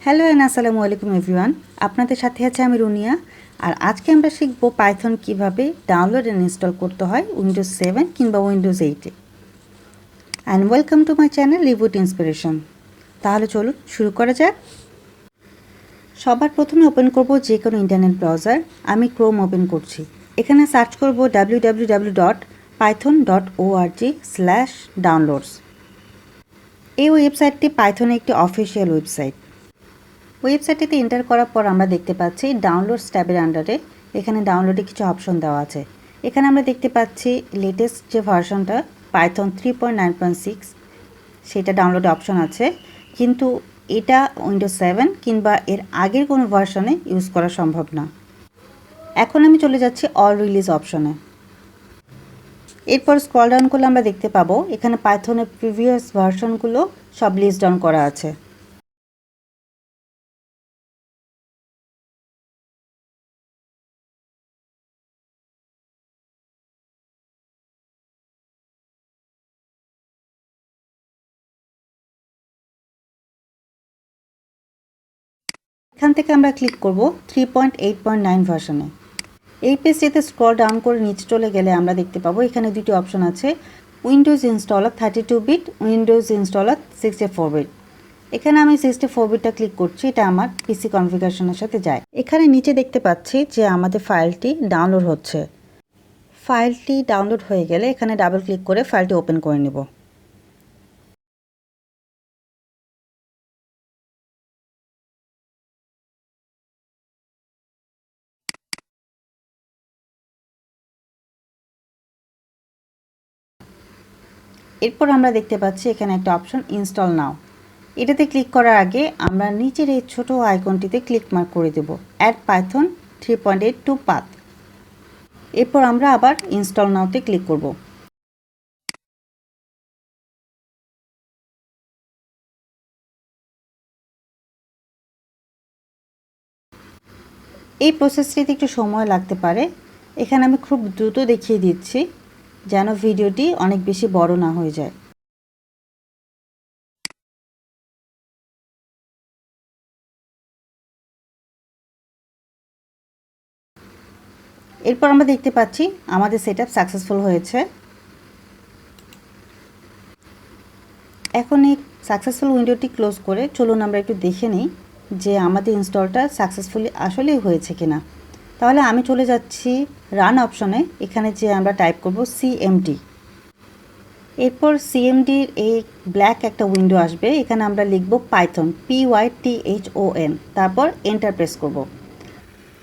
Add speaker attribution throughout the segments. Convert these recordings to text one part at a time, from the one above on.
Speaker 1: Hello and আসসালামু আলাইকুম everyone. আপনাদের সাথে আছে আমি রুনিয়া। আর আজকে আমরা শিখব পাইথন কিভাবে ডাউনলোড এন্ড ইনস্টল করতে হয় উইন্ডোজ 7 কিংবা উইন্ডোজ 8-এ। And welcome to my channel reboot inspiration. তাহলে চলুন শুরু করা যাক। সবার প্রথমে ওপেন করব যে কোনো ইন্টারনেট ব্রাউজার। আমি ক্রোম ওপেন করছি। এখানে সার্চ করব www.python.org/downloads। এই ওয়েবসাইটটি পাইথনের একটি অফিসিয়াল ওয়েবসাইট। ওয়েবসাইটটিতে এন্টার করার পর আমরা দেখতে পাচ্ছি ডাউনলোডস ট্যাবের আন্ডারে এখানে ডাউনলোডে কিছু অপশন দেওয়া আছে। এখানে আমরা দেখতে পাচ্ছি লেটেস্ট যে ভার্সনটা পাইথন 3.9.6 সেটা ডাউনলোড অপশন আছে, কিন্তু এটা উইন্ডোজ 7 কিংবা এর আগের কোনো ভার্সনে ইউজ করা সম্ভব না। এখন আমি চলে যাচ্ছি অল রিলিজ অপশনে। এরপর স্ক্রল ডাউন করলে আমরা দেখতে পাবো এখানে পাইথনের প্রিভিয়াস ভার্সনগুলো সব লিস্ট ডাউন করা আছে। এখান থেকে আমরা ক্লিক করব 3.8.9 ভার্সনে। এই পেজটিতে স্ক্রল ডাউন করে নিচে চলে গেলে আমরা দেখতে পাবো এখানে দুটি অপশন আছে, Windows installer 32 bit, Windows installer 64 bit. এখানে আমি 64 বিটটা ক্লিক করছি, এটা আমার পিসি কনফিগারেশনের সাথে যায়। এখানে নিচে দেখতে পাচ্ছি যে আমাদের ফাইলটি ডাউনলোড হচ্ছে। ফাইলটি ডাউনলোড হয়ে গেলে এখানে ডাবল ক্লিক করে ফাইলটি ওপেন করে নেব। এরপর আমরা দেখতে পাচ্ছি এখানে একটা অপশন ইনস্টল নাও। এটাতে ক্লিক করার আগে আমরা নিচের এই ছোট আইকনটিতে ক্লিক মার্ক করে দেব অ্যাড পাইথন 3.8 টু পাথ। এরপর আমরা আবার ইনস্টল নাওতে ক্লিক করব। এই প্রসেসটিতে একটু সময় লাগতে পারে। এখানে আমি খুব দ্রুত দেখিয়ে দিচ্ছি যেন ভিডিওটি অনেক বেশি বড় না হয়ে যায়। এরপর আমরা দেখতে পাচ্ছি আমাদের সেটআপ সাকসেসফুল হয়েছে। এখন এই সাকসেসফুল উইন্ডোটি ক্লোজ করে চলুন আমরা একটু দেখে নিই যে আমাদের ইনস্টলটা সাকসেসফুলি আসলেই হয়েছে কিনা। তাহলে আমি চলে যাচ্ছি রান অপশনে। এখানে যে আমরা টাইপ করব সিএমডি। এরপর সিএমডির এই ব্ল্যাক একটা উইন্ডো আসবে। এখানে আমরা লিখব পাইথন PYTHON, তারপর এন্টার প্রেস করব।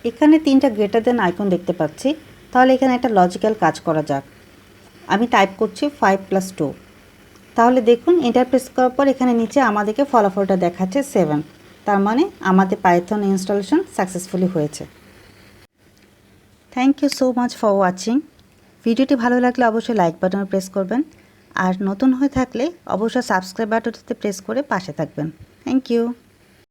Speaker 1: এখানে তিনটা গ্রেটার দেন আইকন দেখতে পাচ্ছি। তাহলে এখানে একটা লজিক্যাল কাজ করা যাক। আমি টাইপ করছি 5+2। তাহলে দেখুন এন্টার প্রেস করার পর এখানে নিচে আমাদেরকে ফলাফলটা দেখাচ্ছে 7। তার মানে আমাদের পাইথন ইনস্টলেশন সাকসেসফুলি হয়েছে। Thank you so much for watching. ভিডিওটি ভালো লাগলে অবশ্যই লাইক বাটনে প্রেস করবেন, আর নতুন হয়ে থাকলে অবশ্যই সাবস্ক্রাইব বাটনটিতে প্রেস করে পাশে থাকবেন। Thank you.